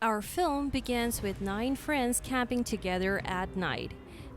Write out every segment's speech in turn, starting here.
Our film begins with 9 friends camping together at night.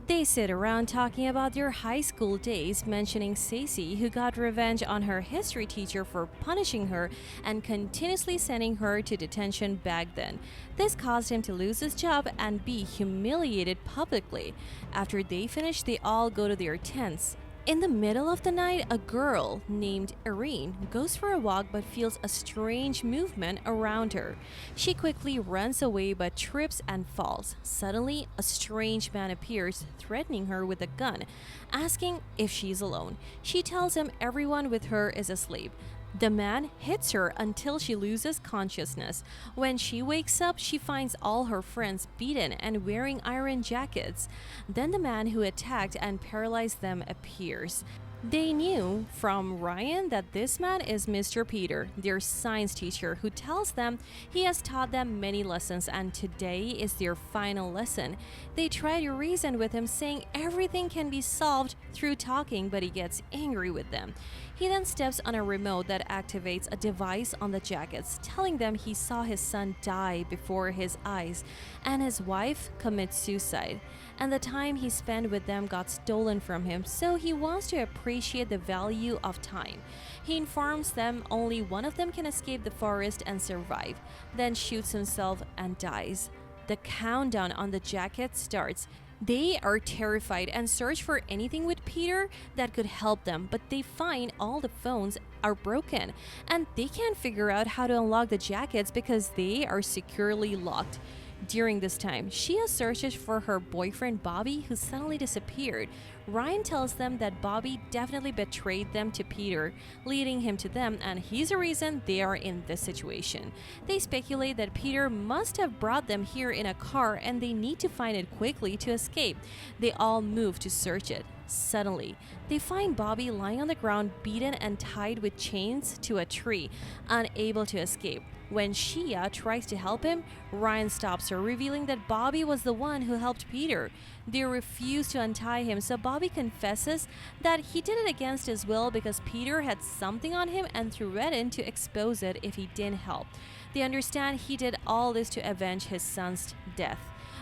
They sit around talking about their high school days, mentioning Stacey, who got revenge on her history teacher for punishing her and continuously sending her to detention back then. This caused him to lose his job and be humiliated publicly. After they finish, they all go to their tents. In the middle of the night, a girl named Reine goes for a walk but feels a strange movement around her. She quickly runs away but trips and falls. Suddenly, a strange man appears, threatening her with a gun, asking if she's alone. She tells him everyone with her is asleep. The man hits her until she loses consciousness. When she wakes up, she finds all her friends beaten and wearing iron jackets. Then the man who attacked and paralyzed them appears. They knew from Ryan that this man is Mr. Peter, their science teacher, who tells them he has taught them many lessons and today is their final lesson. They try to reason with him, saying everything can be solved through talking, but he gets angry with them. He then steps on a remote that activates a device on the jackets, telling them he saw his son die before his eyes and his wife commit suicide. And the time he spent with them got stolen from him, so he wants to appreciate the value of time. He informs them only one of them can escape the forest and survive, then shoots himself and dies. The countdown on the jacket starts. They are terrified and search for anything with Peter that could help them, but they find all the phones are broken and they can't figure out how to unlock the jackets because they are securely locked. During this time, Shia searches for her boyfriend Bobby, who suddenly disappeared. Ryan tells them that Bobby definitely betrayed them to Peter, leading him to them, and he's the reason they are in this situation. They speculate that Peter must have brought them here in a car and they need to find it quickly to escape. They all move to search it. Suddenly, they find Bobby lying on the ground, beaten and tied with chains to a tree, unable to escape. When Shia tries to help him, Ryan stops her, revealing that Bobby was the one who helped Peter. They refuse to untie him, so Bobby confesses that he did it against his will because Peter had something on him and threatened to expose it if he didn't help. They understand he did all this to avenge his son's death.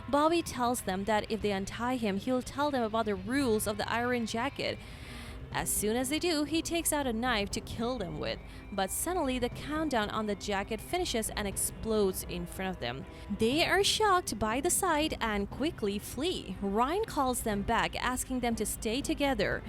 Bobby tells them that if they untie him, he'll tell them about the rules of the iron jacket. As soon as they do, he takes out a knife to kill them with, but suddenly the countdown on the jacket finishes and explodes in front of them. They are shocked by the sight and quickly flee. Ryan calls them back, asking them to stay together.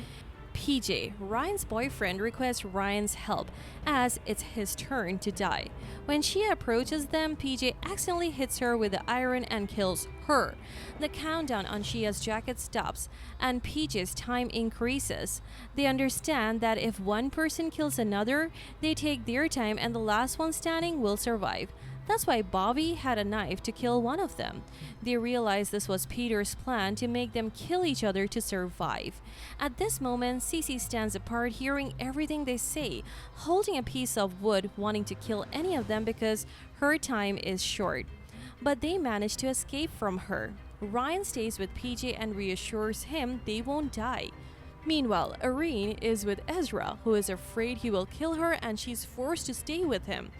PJ, Ryan's boyfriend, requests Ryan's help as it's his turn to die. When she approaches them, PJ accidentally hits her with the iron and kills her. The countdown on Shia's jacket stops and PJ's time increases. They understand that if one person kills another, they take their time and the last one standing will survive. That's why Bobby had a knife to kill one of them. They realize this was Peter's plan to make them kill each other to survive. At this moment, Cece stands apart, hearing everything they say, holding a piece of wood, wanting to kill any of them because her time is short. But they manage to escape from her. Ryan stays with PJ and reassures him they won't die. Meanwhile, Irene is with Ezra, who is afraid he will kill her and she's forced to stay with him.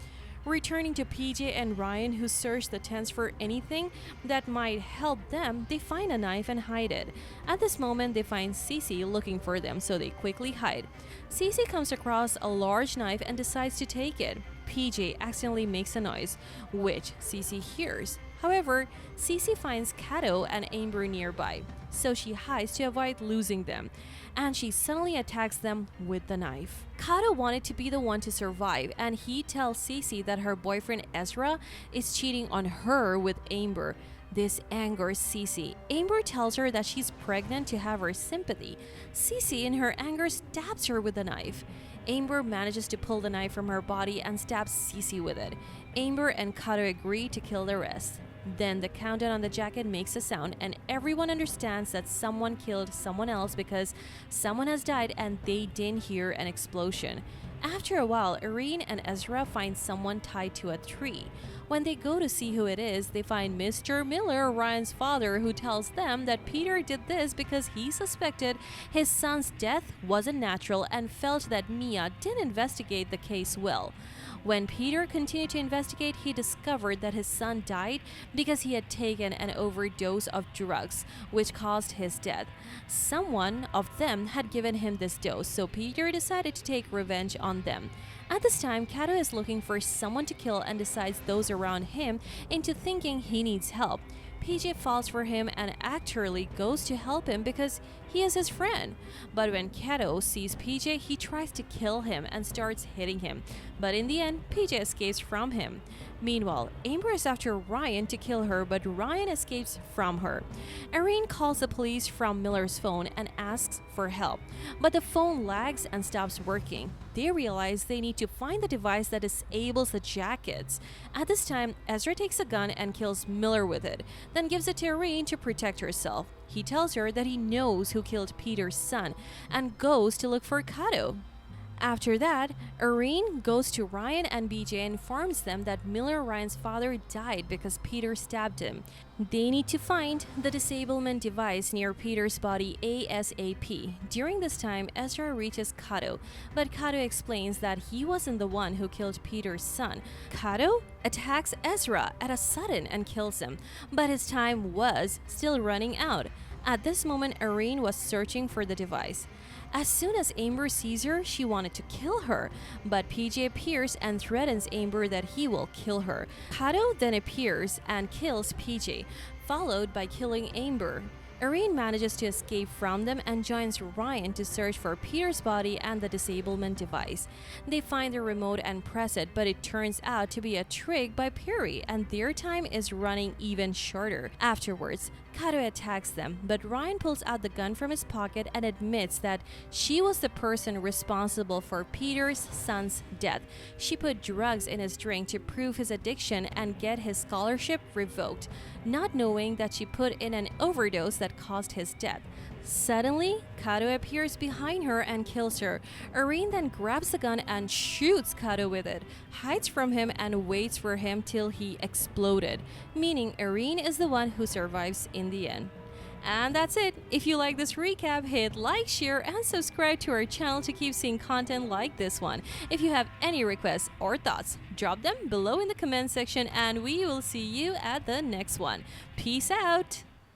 Returning to PJ and Ryan, who search the tents for anything that might help them, they find a knife and hide it. At this moment, they find Cece looking for them, so they quickly hide. Cece comes across a large knife and decides to take it. PJ accidentally makes a noise, which Cece hears. However, Cece finds Kato and Amber nearby, so she hides to avoid losing them, and she suddenly attacks them with the knife. Kato wanted to be the one to survive, and he tells Cece that her boyfriend Ezra is cheating on her with Amber. This angers Cece. Amber tells her that she's pregnant to have her sympathy. Cece, in her anger, stabs her with a knife. Amber manages to pull the knife from her body and stabs Cece with it. Amber and Kato agree to kill the rest. Then the countdown on the jacket makes a sound and everyone understands that someone killed someone else because someone has died and they didn't hear an explosion. After a while, Irene and Ezra find someone tied to a tree. When they go to see who it is, they find Mr. Miller, Ryan's father, who tells them that Peter did this because he suspected his son's death wasn't natural and felt that Mia didn't investigate the case well. When Peter continued to investigate, he discovered that his son died because he had taken an overdose of drugs, which caused his death. Someone of them had given him this dose, so Peter decided to take revenge on them. At this time, Cato is looking for someone to kill and decides those around him into thinking he needs help. PJ falls for him and actually goes to help him because he is his friend. But when Cato sees PJ, he tries to kill him and starts hitting him. But in the end, PJ escapes from him. Meanwhile, Amber is after Ryan to kill her, but Ryan escapes from her. Reine calls the police from Miller's phone and asks for help, but the phone lags and stops working. They realize they need to find the device that disables the jackets. At this time, Ezra takes a gun and kills Miller with it, then gives it to Reine to protect herself. He tells her that he knows who killed Peter's son and goes to look for Cato. After that, Reine goes to Ryan and BJ and informs them that Miller Ryan's father died because Peter stabbed him. They need to find the disablement device near Peter's body ASAP. During this time, Ezra reaches Cato, but Cato explains that he wasn't the one who killed Peter's son. Cato attacks Ezra at a sudden and kills him, but his time was still running out. At this moment, Reine was searching for the device. As soon as Amber sees her, she wanted to kill her, but PJ appears and threatens Amber that he will kill her. Cato then appears and kills PJ, followed by killing Amber. Reine manages to escape from them and joins Ryan to search for Peter's body and the disablement device. They find the remote and press it, but it turns out to be a trick by Perry, and their time is running even shorter. Afterwards, Cato attacks them, but Ryan pulls out the gun from his pocket and admits that she was the person responsible for Peter's son's death. She put drugs in his drink to prove his addiction and get his scholarship revoked, not knowing that she put in an overdose that caused his death. Suddenly, Cato appears behind her and kills her. Reine then grabs the gun and shoots Cato with it, hides from him and waits for him till he exploded, meaning Reine is the one who survives in the end. And that's it. If you like this recap, hit like, share, and subscribe to our channel to keep seeing content like this one. If you have any requests or thoughts, drop them below in the comment section and we will see you at the next one. Peace out!